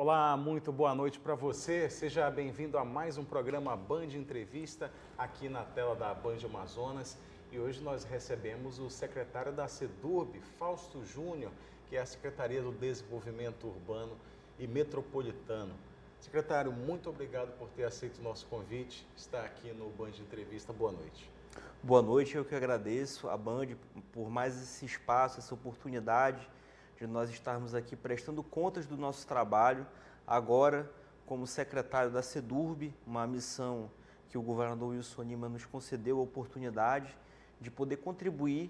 Olá, muito boa noite para você. Seja bem-vindo a mais um programa Band Entrevista aqui na tela da Band Amazonas. E hoje nós recebemos o secretário da SEDURB, Fausto Júnior, que é a Secretaria do Desenvolvimento Urbano e Metropolitano. Secretário, muito obrigado por ter aceito o nosso convite, estar aqui no Band Entrevista. Boa noite. Boa noite, eu que agradeço a Band por mais esse espaço, essa oportunidade de nós estarmos aqui prestando contas do nosso trabalho, agora como secretário da SEDURB, uma missão que o governador Wilson Lima nos concedeu a oportunidade de poder contribuir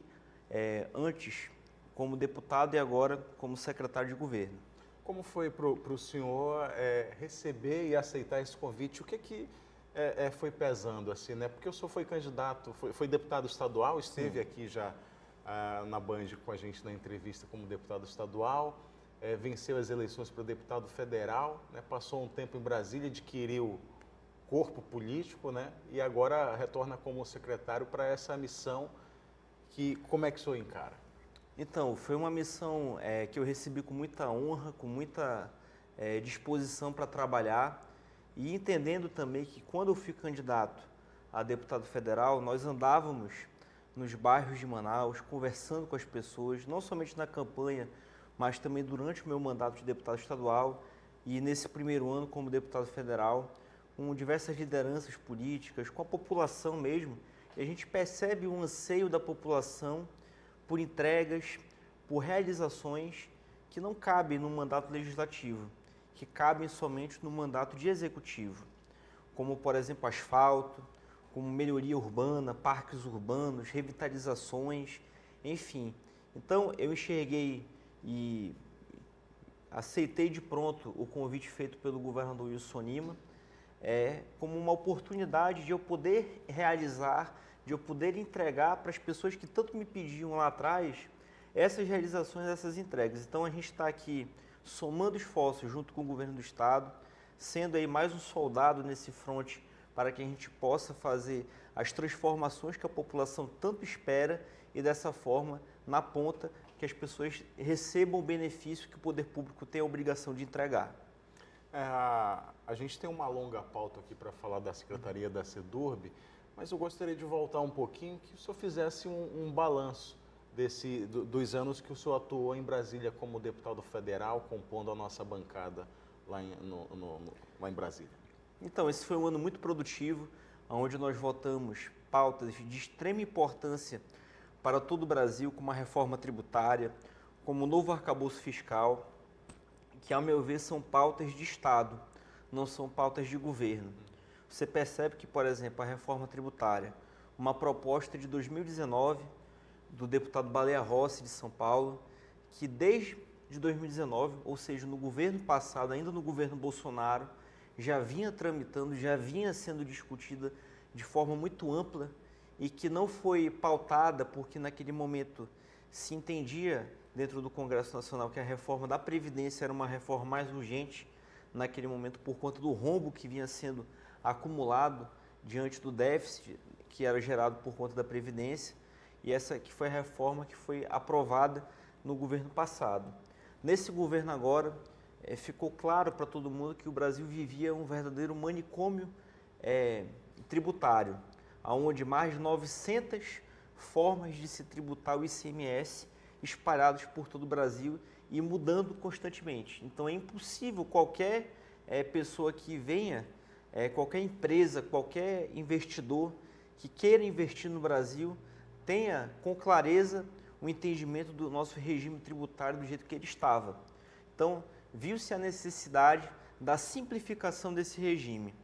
antes como deputado e agora como secretário de governo. Como foi para o senhor receber e aceitar esse convite? O que foi pesando assim, né? Porque o senhor foi candidato, foi deputado estadual, esteve Sim. aqui já na Band com a gente na entrevista como deputado estadual, venceu as eleições para deputado federal, né? Passou um tempo em Brasília, adquiriu corpo político, né? E agora retorna como secretário para essa missão que, como é que o senhor encara? Então, foi uma missão que eu recebi com muita honra, com muita disposição para trabalhar e entendendo também que quando eu fui candidato a deputado federal, nós andávamos nos bairros de Manaus, conversando com as pessoas, não somente na campanha, mas também durante o meu mandato de deputado estadual e nesse primeiro ano como deputado federal, com diversas lideranças políticas, com a população mesmo, e a gente percebe um anseio da população por entregas, por realizações que não cabem no mandato legislativo, que cabem somente no mandato de executivo, como, por exemplo, asfalto, como melhoria urbana, parques urbanos, revitalizações, enfim. Então, eu enxerguei e aceitei de pronto o convite feito pelo governador Wilson Lima, como uma oportunidade de eu poder realizar, de eu poder entregar para as pessoas que tanto me pediam lá atrás essas realizações, essas entregas. Então, a gente está aqui somando esforços junto com o governo do estado, sendo aí mais um soldado nesse fronte para que a gente possa fazer as transformações que a população tanto espera e dessa forma, na ponta, que as pessoas recebam o benefício que o poder público tem a obrigação de entregar. A gente tem uma longa pauta aqui para falar da Secretaria da SEDURB, mas eu gostaria de voltar um pouquinho, que o senhor fizesse um balanço dos anos que o senhor atuou em Brasília como deputado federal, compondo a nossa bancada lá em Brasília. Então, esse foi um ano muito produtivo, onde nós votamos pautas de extrema importância para todo o Brasil, como a reforma tributária, como o novo arcabouço fiscal, que, ao meu ver, são pautas de Estado, não são pautas de governo. Você percebe que, por exemplo, a reforma tributária, uma proposta de 2019 do deputado Baleia Rossi de São Paulo, que desde 2019, ou seja, no governo passado, ainda no governo Bolsonaro, já vinha tramitando, já vinha sendo discutida de forma muito ampla e que não foi pautada porque naquele momento se entendia dentro do Congresso Nacional que a reforma da Previdência era uma reforma mais urgente naquele momento por conta do rombo que vinha sendo acumulado diante do déficit que era gerado por conta da Previdência, e essa que foi a reforma que foi aprovada no governo passado. Nesse governo agora, ficou claro para todo mundo que o Brasil vivia um verdadeiro manicômio tributário, onde mais de 900 formas de se tributar o ICMS espalhados por todo o Brasil e mudando constantemente. Então é impossível qualquer pessoa que venha, qualquer empresa, qualquer investidor que queira investir no Brasil tenha com clareza o entendimento do nosso regime tributário do jeito que ele estava. Então, viu-se a necessidade da simplificação desse regime.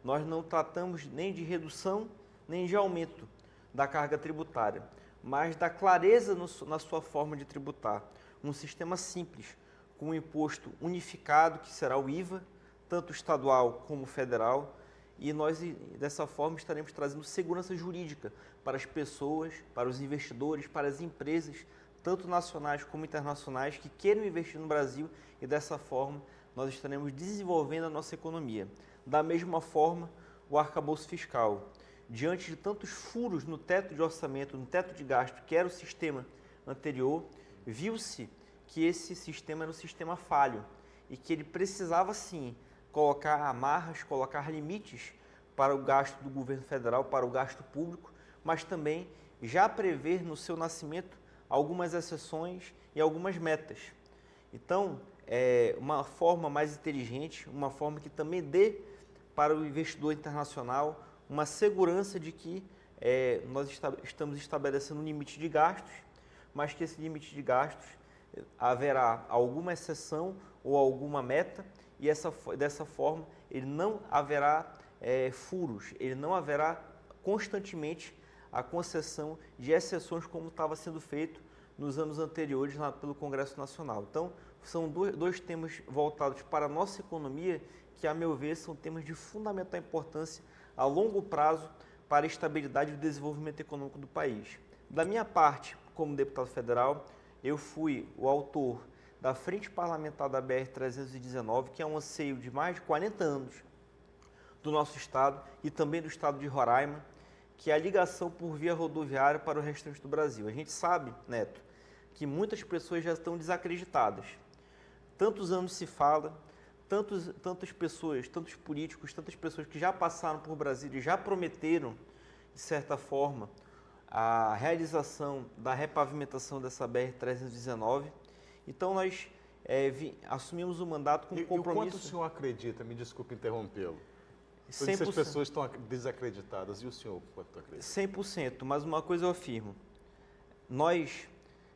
Nós não tratamos nem de redução, nem de aumento da carga tributária, mas da clareza na sua forma de tributar. Um sistema simples, com um imposto unificado, que será o IVA, tanto estadual como federal, e nós, dessa forma, estaremos trazendo segurança jurídica para as pessoas, para os investidores, para as empresas, tanto nacionais como internacionais, que queiram investir no Brasil, e dessa forma nós estaremos desenvolvendo a nossa economia. Da mesma forma, o arcabouço fiscal. Diante de tantos furos no teto de orçamento, no teto de gasto, que era o sistema anterior, viu-se que esse sistema era um sistema falho e que ele precisava sim colocar amarras, colocar limites para o gasto do governo federal, para o gasto público, mas também já prever no seu nascimento algumas exceções e algumas metas. Então, uma forma mais inteligente, uma forma que também dê para o investidor internacional uma segurança de que nós estamos estabelecendo um limite de gastos, mas que esse limite de gastos haverá alguma exceção ou alguma meta e dessa forma ele não haverá furos, ele não haverá constantemente a concessão de exceções como estava sendo feito nos anos anteriores pelo Congresso Nacional. Então, são dois temas voltados para a nossa economia que, a meu ver, são temas de fundamental importância a longo prazo para a estabilidade e o desenvolvimento econômico do país. Da minha parte, como deputado federal, eu fui o autor da Frente Parlamentar da BR-319, que é um anseio de mais de 40 anos do nosso estado e também do estado de Roraima, que é a ligação por via rodoviária para o restante do Brasil. A gente sabe, Neto, que muitas pessoas já estão desacreditadas. Tantos anos se fala, tantas pessoas, tantos políticos, tantas pessoas que já passaram por Brasília e já prometeram, de certa forma, a realização da repavimentação dessa BR-319. Então, nós assumimos o mandato com compromisso... E o quanto o senhor acredita, me desculpe interrompê-lo, todas essas pessoas estão desacreditadas, e o senhor quanto acredita? 100%, mas uma coisa eu afirmo,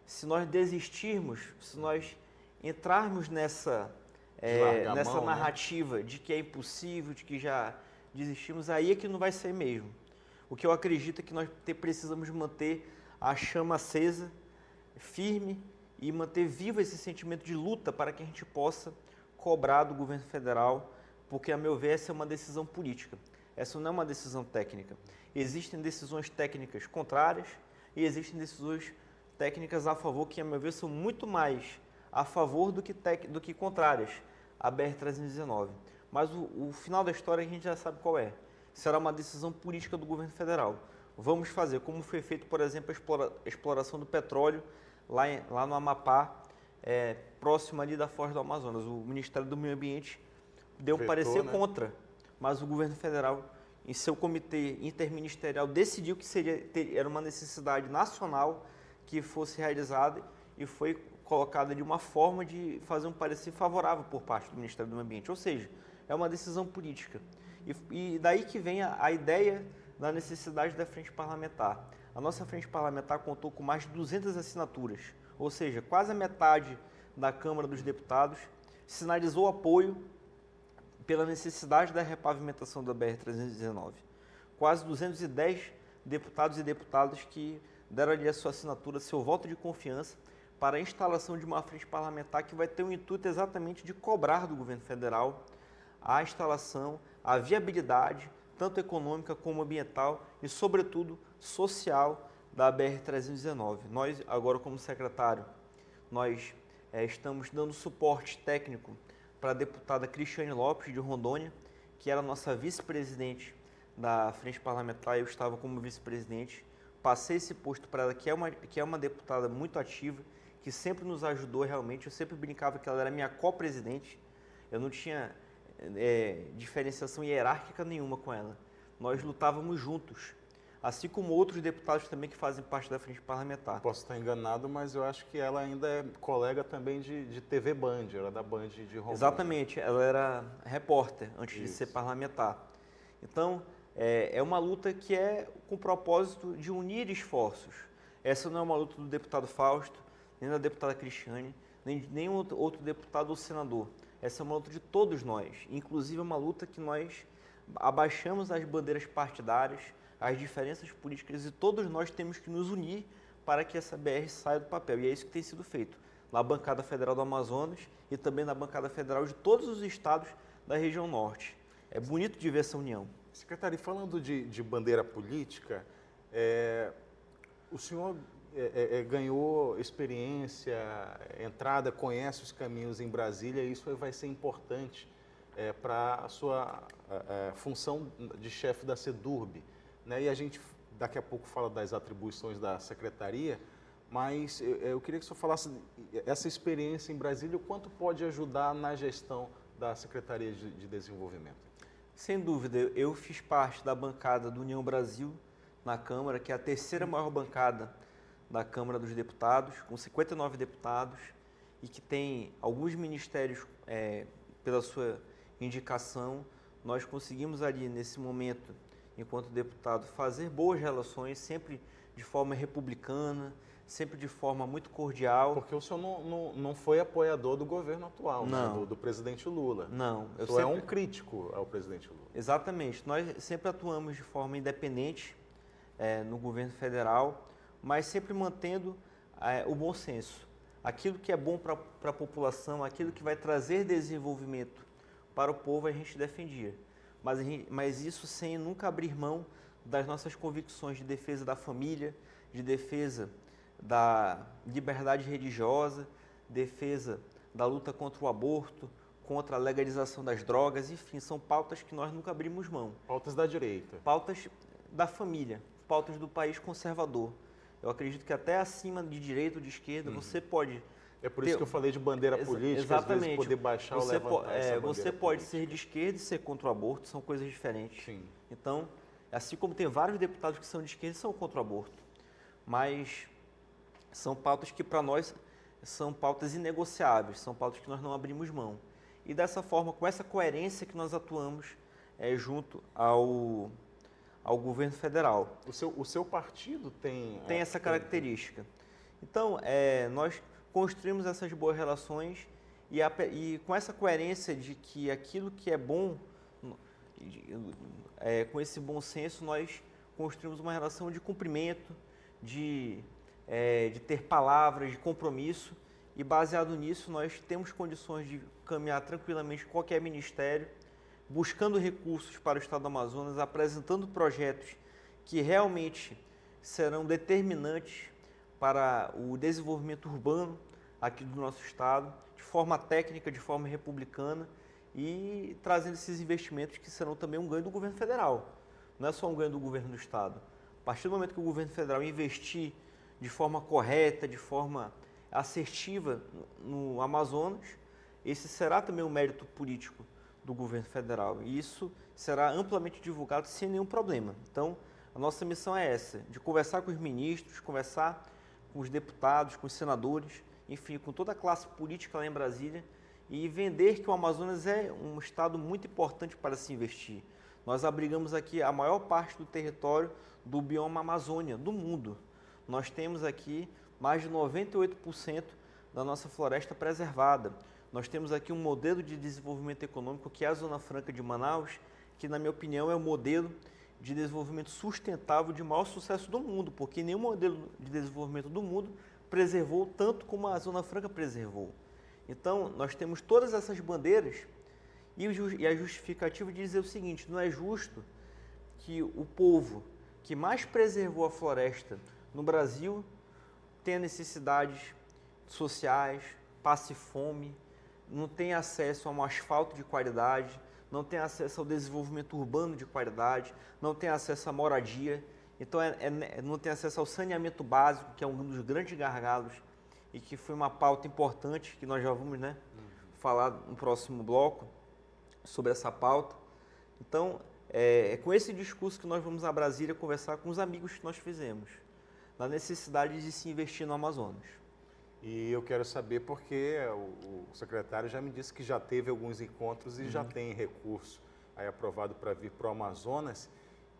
se nós desistirmos, se nós entrarmos nessa narrativa, né, de que é impossível, de que já desistimos, aí é que não vai ser mesmo. O que eu acredito é que nós precisamos manter a chama acesa, firme, e manter vivo esse sentimento de luta para que a gente possa cobrar do governo federal, porque, a meu ver, essa é uma decisão política, essa não é uma decisão técnica. Existem decisões técnicas contrárias e existem decisões técnicas a favor, que, a meu ver, são muito mais a favor do que contrárias à BR-319. Mas o final da história a gente já sabe qual é. Será uma decisão política do governo federal. Vamos fazer, como foi feito, por exemplo, a exploração do petróleo lá no Amapá, próximo ali da Foz do Amazonas. O Ministério do Meio Ambiente deu um parecer contra, mas o governo federal, em seu comitê interministerial, decidiu que era uma necessidade nacional que fosse realizada e foi colocada de uma forma de fazer um parecer favorável por parte do Ministério do Meio Ambiente. Ou seja, é uma decisão política. E daí que vem a ideia da necessidade da frente parlamentar. A nossa frente parlamentar contou com mais de 200 assinaturas, ou seja, quase a metade da Câmara dos Deputados sinalizou apoio pela necessidade da repavimentação da BR-319. Quase 210 deputados e deputadas que deram ali a sua assinatura, seu voto de confiança para a instalação de uma frente parlamentar que vai ter o intuito exatamente de cobrar do governo federal a instalação, a viabilidade, tanto econômica como ambiental e, sobretudo, social da BR-319. Nós, agora como secretário, nós estamos dando suporte técnico para a deputada Cristiane Lopes, de Rondônia, que era nossa vice-presidente da Frente Parlamentar, eu estava como vice-presidente, passei esse posto para ela, que é uma deputada muito ativa, que sempre nos ajudou realmente, eu sempre brincava que ela era minha co-presidente, eu não tinha diferenciação hierárquica nenhuma com ela, nós lutávamos juntos, assim como outros deputados também que fazem parte da Frente Parlamentar. Posso estar enganado, mas eu acho que ela ainda é colega também de TV Band, ela é da Band de Rondônia. Exatamente, ela era repórter antes de ser parlamentar. Então, é uma luta que é com o propósito de unir esforços. Essa não é uma luta do deputado Fausto, nem da deputada Cristiane, nem de nenhum outro deputado ou senador. Essa é uma luta de todos nós, inclusive é uma luta que nós abaixamos as bandeiras partidárias, as diferenças políticas, e todos nós temos que nos unir para que essa BR saia do papel. E é isso que tem sido feito na bancada federal do Amazonas e também na bancada federal de todos os estados da região norte. É bonito de ver essa união. Secretário, e falando de bandeira política, o senhor ganhou experiência, entrada, conhece os caminhos em Brasília, e isso vai ser importante para a sua função de chefe da SEDURB. Né? E a gente daqui a pouco fala das atribuições da secretaria, mas eu queria que o senhor falasse essa experiência em Brasília, o quanto pode ajudar na gestão da Secretaria de Desenvolvimento. Sem dúvida, eu fiz parte da bancada do União Brasil na Câmara, que é a terceira maior bancada da Câmara dos Deputados, com 59 deputados, e que tem alguns ministérios, pela sua indicação. Nós conseguimos ali, nesse momento, enquanto deputado, fazer boas relações, sempre de forma republicana, sempre de forma muito cordial. Porque o senhor não foi apoiador do governo atual, não. Né? Do presidente Lula. Não. O senhor é um crítico ao presidente Lula. Exatamente. Nós sempre atuamos de forma independente no governo federal, mas sempre mantendo o bom senso. Aquilo que é bom para a população, aquilo que vai trazer desenvolvimento para o povo, a gente defendia. Mas isso sem nunca abrir mão das nossas convicções de defesa da família, de defesa da liberdade religiosa, defesa da luta contra o aborto, contra a legalização das drogas, enfim, são pautas que nós nunca abrimos mão. Pautas da direita. Pautas da família, pautas do país conservador. Eu acredito que até acima de direita ou de esquerda você pode... É por isso que eu falei de bandeira política, exatamente. Às vezes poder baixar ou levantar essa bandeira Você pode ser de esquerda e ser contra o aborto, são coisas diferentes. Sim. Então, assim como tem vários deputados que são de esquerda e são contra o aborto, mas são pautas que para nós são pautas inegociáveis, são pautas que nós não abrimos mão. E dessa forma, com essa coerência que nós atuamos junto ao governo federal. O seu partido tem essa característica. Então, nós construímos essas boas relações e com essa coerência de que aquilo que é bom, com esse bom senso, nós construímos uma relação de cumprimento, de ter palavras, de compromisso, e baseado nisso nós temos condições de caminhar tranquilamente com qualquer ministério, buscando recursos para o Estado do Amazonas, apresentando projetos que realmente serão determinantes para o desenvolvimento urbano aqui do nosso Estado, de forma técnica, de forma republicana, e trazendo esses investimentos que serão também um ganho do governo federal. Não é só um ganho do governo do Estado. A partir do momento que o governo federal investir de forma correta, de forma assertiva no Amazonas, esse será também um mérito político do governo federal. E isso será amplamente divulgado sem nenhum problema. Então, a nossa missão é essa, de conversar com os ministros, conversar com os deputados, com os senadores, enfim, com toda a classe política lá em Brasília, e vender que o Amazonas é um estado muito importante para se investir. Nós abrigamos aqui a maior parte do território do bioma Amazônia, do mundo. Nós temos aqui mais de 98% da nossa floresta preservada. Nós temos aqui um modelo de desenvolvimento econômico que é a Zona Franca de Manaus, que, na minha opinião, é o modelo de desenvolvimento sustentável de maior sucesso do mundo, porque nenhum modelo de desenvolvimento do mundo preservou tanto como a Zona Franca preservou. Então, nós temos todas essas bandeiras e a justificativa de dizer o seguinte: não é justo que o povo que mais preservou a floresta no Brasil tenha necessidades sociais, passe fome, não tenha acesso a um asfalto de qualidade, não tenha acesso ao desenvolvimento urbano de qualidade, não tenha acesso à moradia, então não tem acesso ao saneamento básico, que é um dos grandes gargalos e que foi uma pauta importante, que nós já vamos falar no próximo bloco sobre essa pauta. Então, é com esse discurso que nós vamos a Brasília conversar com os amigos que nós fizemos, na necessidade de se investir no Amazonas. E eu quero saber porque o secretário já me disse que já teve alguns encontros e já tem recurso aí aprovado para vir para o Amazonas.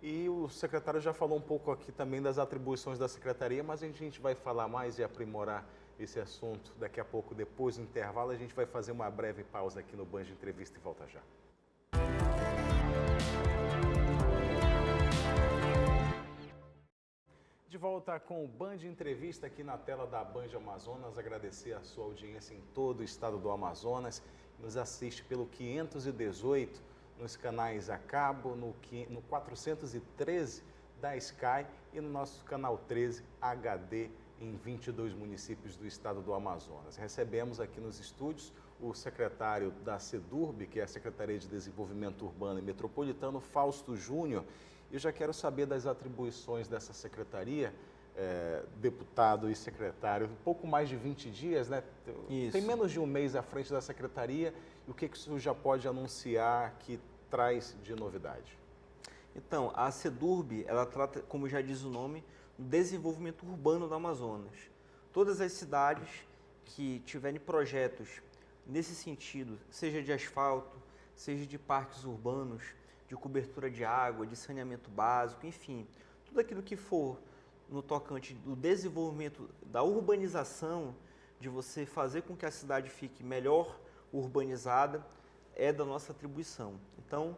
E o secretário já falou um pouco aqui também das atribuições da secretaria, mas a gente vai falar mais e aprimorar esse assunto daqui a pouco, depois do intervalo. A gente vai fazer uma breve pausa aqui no Band Entrevista e volta já. De volta com o Band Entrevista aqui na tela da Band Amazonas. Agradecer a sua audiência em todo o estado do Amazonas. Nos assiste pelo 518 nos canais a cabo, no 413 da Sky e no nosso canal 13 HD em 22 municípios do estado do Amazonas. Recebemos aqui nos estúdios o secretário da SEDURB, que é a Secretaria de Desenvolvimento Urbano e Metropolitano, Fausto Júnior. Eu já quero saber das atribuições dessa secretaria. deputado e secretário, um pouco mais de 20 dias, né? Isso. Tem menos de um mês à frente da secretaria. E o que o senhor já pode anunciar que traz de novidade? Então, a SEDURB, ela trata, como já diz o nome, do desenvolvimento urbano do Amazonas. Todas as cidades que tiverem projetos nesse sentido, seja de asfalto, seja de parques urbanos, de cobertura de água, de saneamento básico, enfim, tudo aquilo que for no tocante do desenvolvimento da urbanização, de você fazer com que a cidade fique melhor urbanizada, é da nossa atribuição. Então,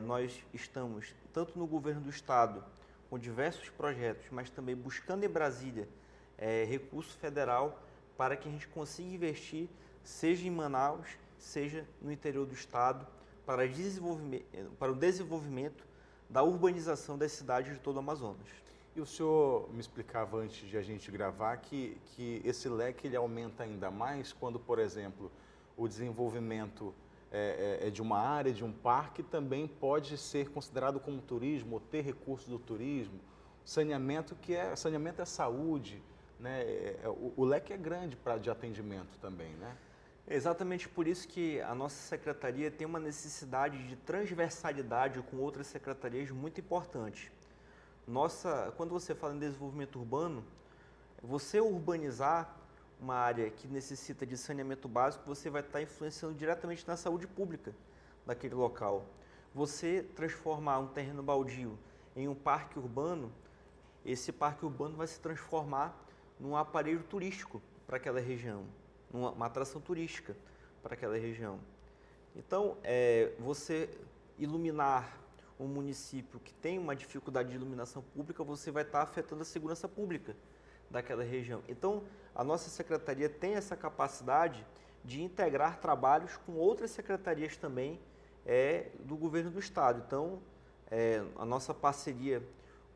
nós estamos, tanto no governo do estado, com diversos projetos, mas também buscando em Brasília recurso federal para que a gente consiga investir, seja em Manaus, seja no interior do estado, para o desenvolvimento da urbanização das cidades de todo o Amazonas. E o senhor me explicava antes de a gente gravar que esse leque ele aumenta ainda mais quando, por exemplo, o desenvolvimento de uma área, de um parque, também pode ser considerado como turismo, ou ter recursos do turismo, saneamento é saúde, né? O leque é grande de atendimento também, né? É exatamente por isso que a nossa secretaria tem uma necessidade de transversalidade com outras secretarias muito importante. Quando você fala em desenvolvimento urbano, você urbanizar uma área que necessita de saneamento básico, você vai estar influenciando diretamente na saúde pública daquele local. Você transformar um terreno baldio em um parque urbano, esse parque urbano vai se transformar num aparelho turístico para aquela região, uma atração turística para aquela região. Então, você iluminar um município que tem uma dificuldade de iluminação pública, você vai estar afetando a segurança pública daquela região. Então, a nossa secretaria tem essa capacidade de integrar trabalhos com outras secretarias também do governo do estado. Então, a nossa parceria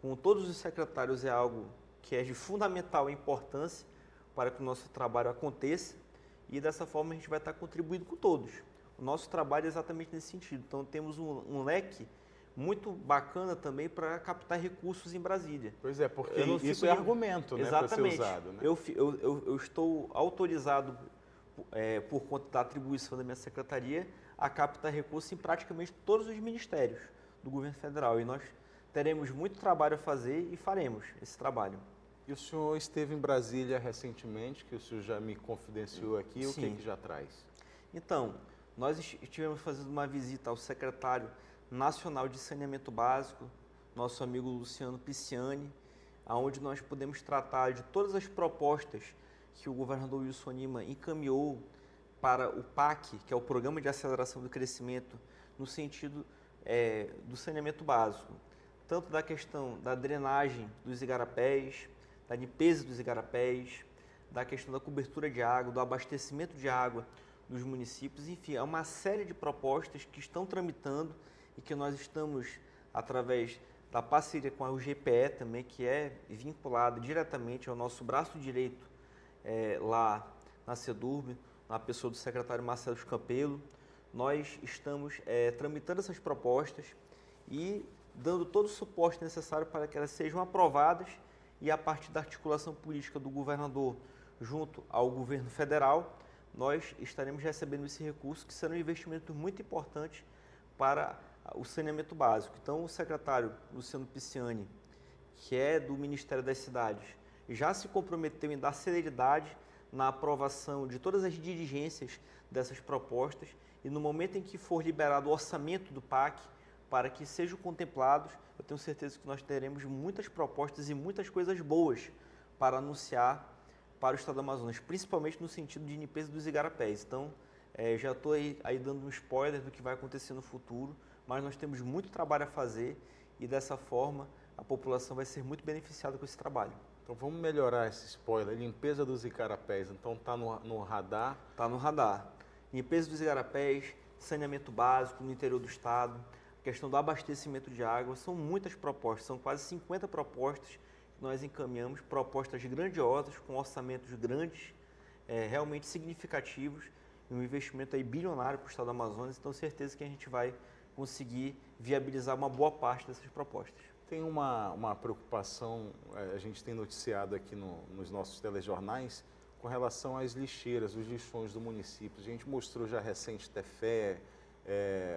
com todos os secretários é algo que é de fundamental importância para que o nosso trabalho aconteça e dessa forma a gente vai estar contribuindo com todos. O nosso trabalho é exatamente nesse sentido. Então, temos um leque muito bacana também para captar recursos em Brasília. Pois é, porque isso é argumento, né, para ser usado. Né? Eu estou autorizado, por conta da atribuição da minha secretaria, a captar recursos em praticamente todos os ministérios do governo federal. E nós teremos muito trabalho a fazer e faremos esse trabalho. E o senhor esteve em Brasília recentemente, que o senhor já me confidenciou aqui, Sim. O que já traz? Então, nós estivemos fazendo uma visita ao secretário nacional de saneamento básico, nosso amigo Luciano Pisciani, onde nós podemos tratar de todas as propostas que o governador Wilson Lima encaminhou para o PAC, que é o Programa de Aceleração do Crescimento, no sentido do saneamento básico, tanto da questão da drenagem dos igarapés, da limpeza dos igarapés, da questão da cobertura de água, do abastecimento de água dos municípios, enfim, é uma série de propostas que estão tramitando e que nós estamos, através da parceria com a UGPE também, que é vinculada diretamente ao nosso braço direito lá na SEDURB, na pessoa do secretário Marcelo Campelo, nós estamos tramitando essas propostas e dando todo o suporte necessário para que elas sejam aprovadas e a partir da articulação política do governador junto ao governo federal, nós estaremos recebendo esse recurso, que será um investimento muito importante para o saneamento básico. Então, o secretário Luciano Pisciani, que é do Ministério das Cidades, já se comprometeu em dar celeridade na aprovação de todas as diligências dessas propostas e no momento em que for liberado o orçamento do PAC, para que sejam contemplados, eu tenho certeza que nós teremos muitas propostas e muitas coisas boas para anunciar para o estado do Amazonas, principalmente no sentido de limpeza dos igarapés. Então, já estou aí dando um spoiler do que vai acontecer no futuro, mas nós temos muito trabalho a fazer e dessa forma a população vai ser muito beneficiada com esse trabalho. Então vamos melhorar esse spoiler, limpeza dos igarapés, então está no radar? Está no radar. Limpeza dos igarapés, saneamento básico no interior do estado, questão do abastecimento de água, são muitas propostas, são quase 50 propostas que nós encaminhamos, propostas grandiosas, com orçamentos grandes, realmente significativos, e um investimento aí bilionário para o estado do Amazonas, então certeza que a gente vai conseguir viabilizar uma boa parte dessas propostas. Tem uma preocupação, a gente tem noticiado aqui nos nossos telejornais, com relação às lixeiras, os lixões do município. A gente mostrou já recente Tefé,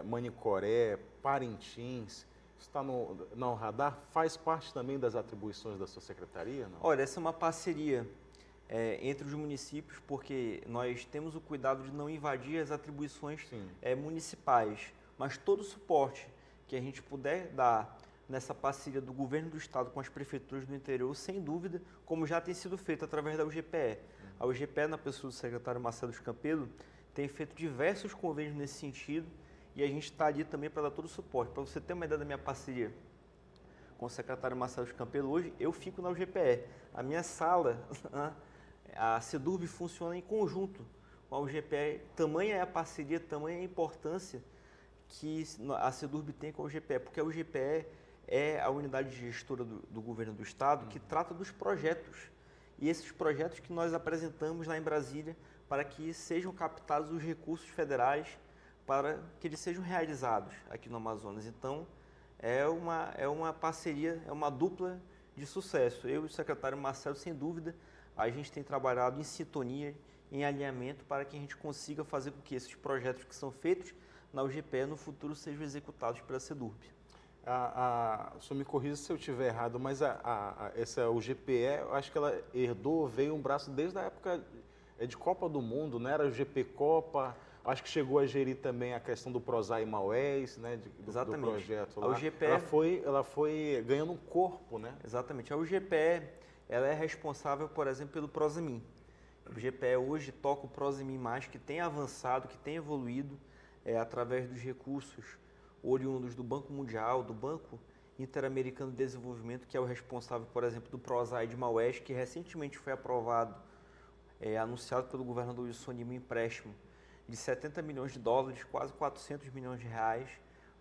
Manicoré, Parintins. Isso está no radar? Faz parte também das atribuições da sua secretaria? Não? Olha, essa é uma parceria entre os municípios, porque nós temos o cuidado de não invadir as atribuições municipais, mas todo o suporte que a gente puder dar nessa parceria do governo do estado com as prefeituras do interior, sem dúvida, como já tem sido feito através da UGPE. A UGPE, na pessoa do secretário Marcelo Campelo, tem feito diversos convênios nesse sentido e a gente está ali também para dar todo o suporte. Para você ter uma ideia da minha parceria com o secretário Marcelo Campelo, hoje eu fico na UGPE. A minha sala, a CEDURB, funciona em conjunto com a UGPE. Tamanha é a parceria, tamanha é a importância que a CEDURB tem com a UGPE, porque a UGPE é a unidade gestora do governo do estado que trata dos projetos. E esses projetos que nós apresentamos lá em Brasília para que sejam captados os recursos federais para que eles sejam realizados aqui no Amazonas. Então, é uma parceria, é uma dupla de sucesso. Eu e o secretário Marcelo, sem dúvida, a gente tem trabalhado em sintonia, em alinhamento, para que a gente consiga fazer com que esses projetos que são feitos na UGPE no futuro sejam executados pela CEDURB. Só me corrija se eu estiver errado, mas essa UGPE, eu acho que ela veio um braço desde a época de Copa do Mundo, né? Era o GP Copa, acho que chegou a gerir também a questão do Prosai Maués, né? Do projeto lá. A UGPE, ela foi ganhando um corpo, né? Exatamente. A UGPE, ela é responsável, por exemplo, pelo Prosamin. A UGPE hoje toca o Prosamin+, que tem avançado, que tem evoluído através dos recursos oriundos do Banco Mundial, do Banco Interamericano de Desenvolvimento, que é o responsável, por exemplo, do Prosai de Maués, que recentemente foi aprovado, anunciado pelo governador Wilson Lima, um empréstimo de 70 milhões de dólares, quase 400 milhões de reais,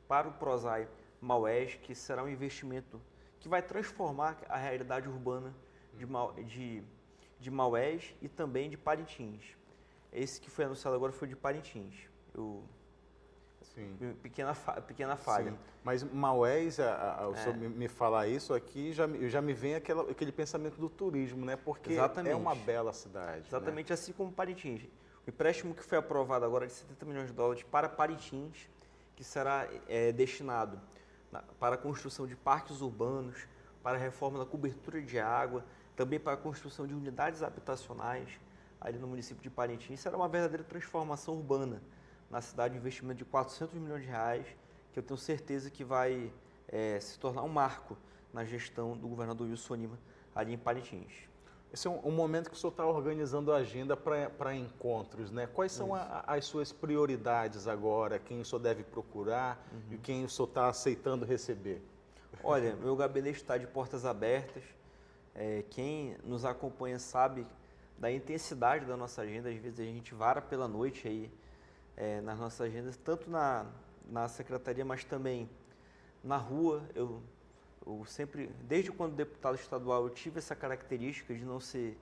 para o Prosai Maués, que será um investimento que vai transformar a realidade urbana de Maués e também de Parintins. Esse que foi anunciado agora foi de Parintins. Sim. Pequena falha. Sim. Mas Maués, o senhor me falar isso aqui, já me vem aquele pensamento do turismo, né? Porque Exatamente. É uma bela cidade. Exatamente, né? Assim como Parintins. O empréstimo que foi aprovado agora de 70 milhões de dólares para Parintins, que será destinado para a construção de parques urbanos, para a reforma da cobertura de água, também para a construção de unidades habitacionais ali no município de Parintins. Será uma verdadeira transformação urbana na cidade, um investimento de 400 milhões de reais, que eu tenho certeza que vai se tornar um marco na gestão do governador Wilson Lima ali em Parintins. Esse é um momento que o senhor está organizando a agenda para encontros, né? Quais são as suas prioridades agora? Quem o senhor deve procurar e quem o senhor está aceitando receber? Olha, meu gabinete está de portas abertas. Quem nos acompanha sabe da intensidade da nossa agenda. Às vezes a gente vara pela noite aí nas nossas agendas, tanto na secretaria, mas também na rua. Eu sempre, desde quando deputado estadual, eu tive essa característica de não ser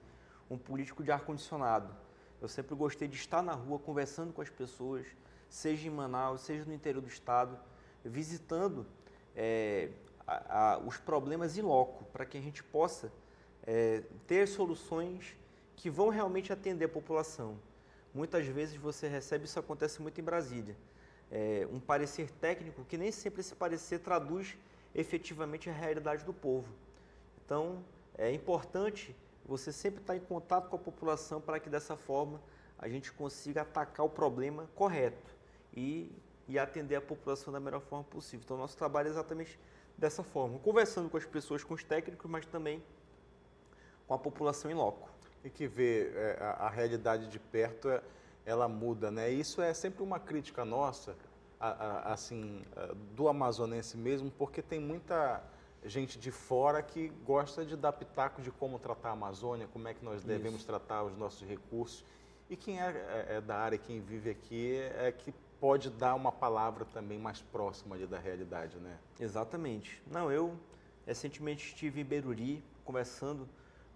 um político de ar-condicionado. Eu sempre gostei de estar na rua, conversando com as pessoas, seja em Manaus, seja no interior do estado, visitando os problemas in loco, para que a gente possa ter soluções que vão realmente atender a população. Muitas vezes você recebe, isso acontece muito em Brasília, um parecer técnico que nem sempre esse parecer traduz efetivamente a realidade do povo. Então, é importante você sempre estar em contato com a população para que dessa forma a gente consiga atacar o problema correto e atender a população da melhor forma possível. Então, nosso trabalho é exatamente dessa forma, conversando com as pessoas, com os técnicos, mas também com a população em loco. E que vê a realidade de perto, ela muda, né? Isso é sempre uma crítica nossa, assim, do amazonense mesmo, porque tem muita gente de fora que gosta de dar pitaco de como tratar a Amazônia, como é que nós devemos tratar os nossos recursos. E quem é da área, quem vive aqui, é que pode dar uma palavra também mais próxima ali da realidade, né? Exatamente. Não, eu recentemente estive em Beruri, conversando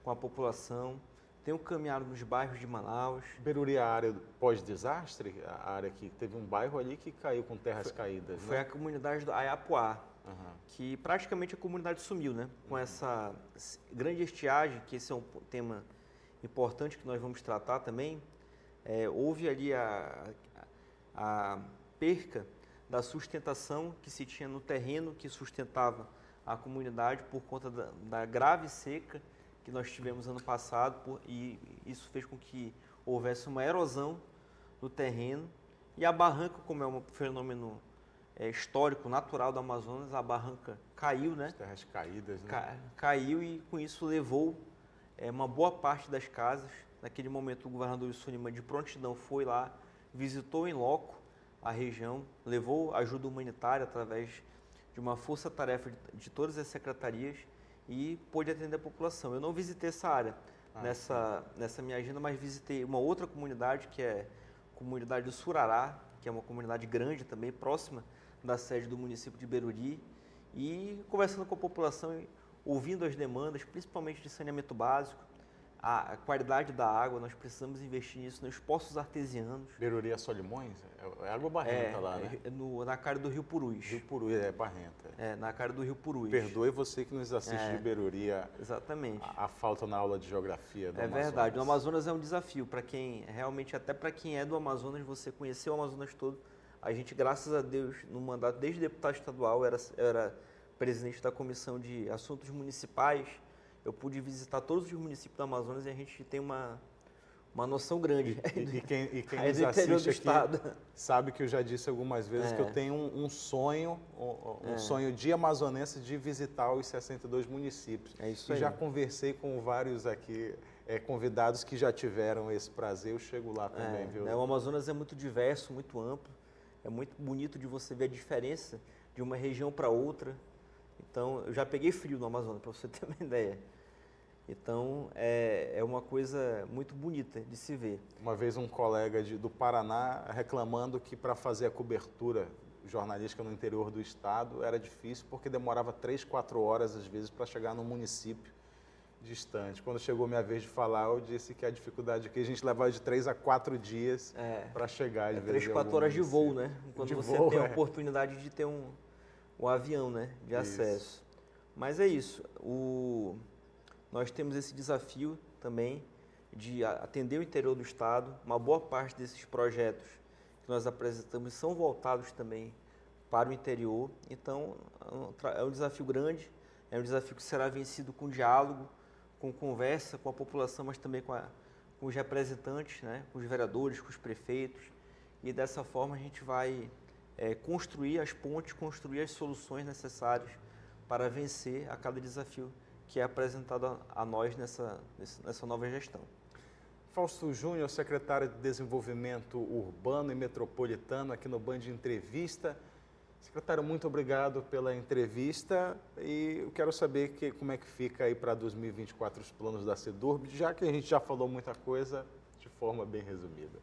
com a população, tenho caminhado nos bairros de Manaus. Beruri é a área pós-desastre, a área que teve um bairro ali que caiu com terras caídas, Foi né? a comunidade do Ayapuá. que praticamente a comunidade sumiu, né? Com essa grande estiagem, que esse é um tema importante que nós vamos tratar também, houve ali a perca da sustentação que se tinha no terreno que sustentava a comunidade por conta da grave seca que nós tivemos ano passado, e isso fez com que houvesse uma erosão no terreno, e a barranca, como é um fenômeno histórico, natural do Amazonas, a barranca caiu, né? As terras caídas, né? Caiu, e com isso levou uma boa parte das casas. Naquele momento o governador Wilson Lima, de prontidão, foi lá, visitou em loco a região, levou ajuda humanitária através de uma força-tarefa de todas as secretarias e pôde atender a população. Eu não visitei essa área nessa minha agenda, mas visitei uma outra comunidade, que é a comunidade do Surará, que é uma comunidade grande também, próxima da sede do município de Beruri, e conversando com a população, ouvindo as demandas, principalmente de saneamento básico, a qualidade da água. Nós precisamos investir nisso, nos poços artesianos. Beruri é Solimões? É água barrenta lá, né? Na cara do Rio Purus. Rio Purus, barrenta. Na cara do Rio Purus. Perdoe você que nos assiste de Beruri. Exatamente. A falta na aula de geografia do Amazonas. É verdade. O Amazonas é um desafio para quem, realmente, até para quem é do Amazonas, você conhecer o Amazonas todo. A gente, graças a Deus, no mandato, desde deputado estadual, eu era presidente da Comissão de Assuntos Municipais. Eu pude visitar todos os municípios do Amazonas e a gente tem uma noção grande. E quem nos assiste aqui sabe que eu já disse algumas vezes que eu tenho um sonho, sonho de amazonense, de visitar os 62 municípios. É isso aí. E já conversei com vários aqui, convidados que já tiveram esse prazer. Eu chego lá também, viu? O Amazonas é muito diverso, muito amplo. É muito bonito de você ver a diferença de uma região para outra. Então, eu já peguei frio no Amazonas, para você ter uma ideia. Então, é uma coisa muito bonita de se ver. Uma vez um colega do Paraná reclamando que para fazer a cobertura jornalística no interior do estado era difícil, porque demorava 3, 4 horas, às vezes, para chegar num município distante. Quando chegou minha vez de falar, eu disse que a dificuldade aqui, a gente levava de 3 a 4 dias para chegar. 3, 4 horas de voo, né? Quando você tem a oportunidade de ter um avião, né? De acesso. Mas é isso. Nós temos esse desafio também de atender o interior do estado. Uma boa parte desses projetos que nós apresentamos são voltados também para o interior. Então, é um desafio grande, é um desafio que será vencido com diálogo, com conversa com a população, mas também com os representantes, né? Com os vereadores, com os prefeitos. E dessa forma a gente vai construir as pontes, construir as soluções necessárias para vencer a cada desafio que é apresentado a nós nessa nova gestão. Fausto Júnior, secretário de Desenvolvimento Urbano e Metropolitano, aqui no Band Entrevista. Secretário, muito obrigado pela entrevista e eu quero saber como é que fica aí para 2024 os planos da Sedurb, já que a gente já falou muita coisa de forma bem resumida.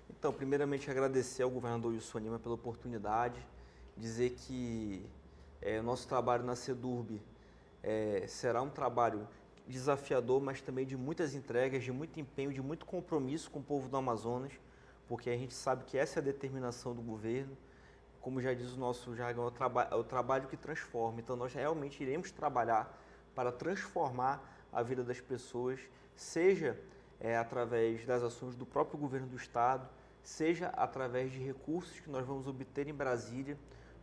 Então, primeiramente agradecer ao governador Wilson Lima pela oportunidade, dizer que o nosso trabalho na Sedurb será um trabalho desafiador, mas também de muitas entregas, de muito empenho, de muito compromisso com o povo do Amazonas, porque a gente sabe que essa é a determinação do governo. Como já diz o nosso jargão, é o trabalho que transforma. Então, nós realmente iremos trabalhar para transformar a vida das pessoas, seja através das ações do próprio governo do estado, seja através de recursos que nós vamos obter em Brasília,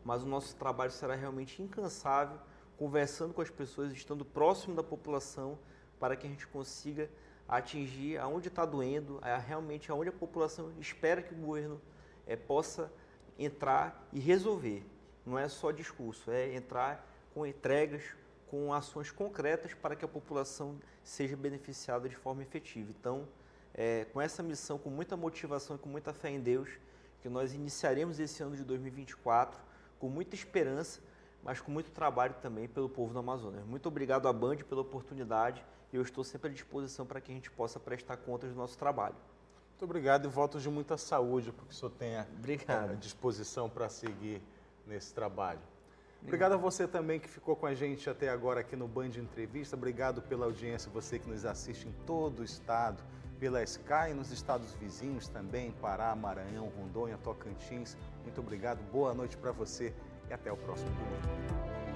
mas o nosso trabalho será realmente incansável, conversando com as pessoas, estando próximo da população, para que a gente consiga atingir aonde está doendo, realmente aonde a população espera que o governo possa entrar e resolver. Não é só discurso, é entrar com entregas, com ações concretas para que a população seja beneficiada de forma efetiva. Então, com essa missão, com muita motivação e com muita fé em Deus, que nós iniciaremos esse ano de 2024 com muita esperança, mas com muito trabalho também pelo povo do Amazonas. Muito obrigado à Band pela oportunidade e eu estou sempre à disposição para que a gente possa prestar contas do nosso trabalho. Muito obrigado e votos de muita saúde, porque o senhor tenha disposição para seguir nesse trabalho. Obrigado a você também que ficou com a gente até agora aqui no Band Entrevista. Obrigado pela audiência, você que nos assiste em todo o estado, pela Sky e nos estados vizinhos também, Pará, Maranhão, Rondônia, Tocantins. Muito obrigado, boa noite para você e até o próximo domingo.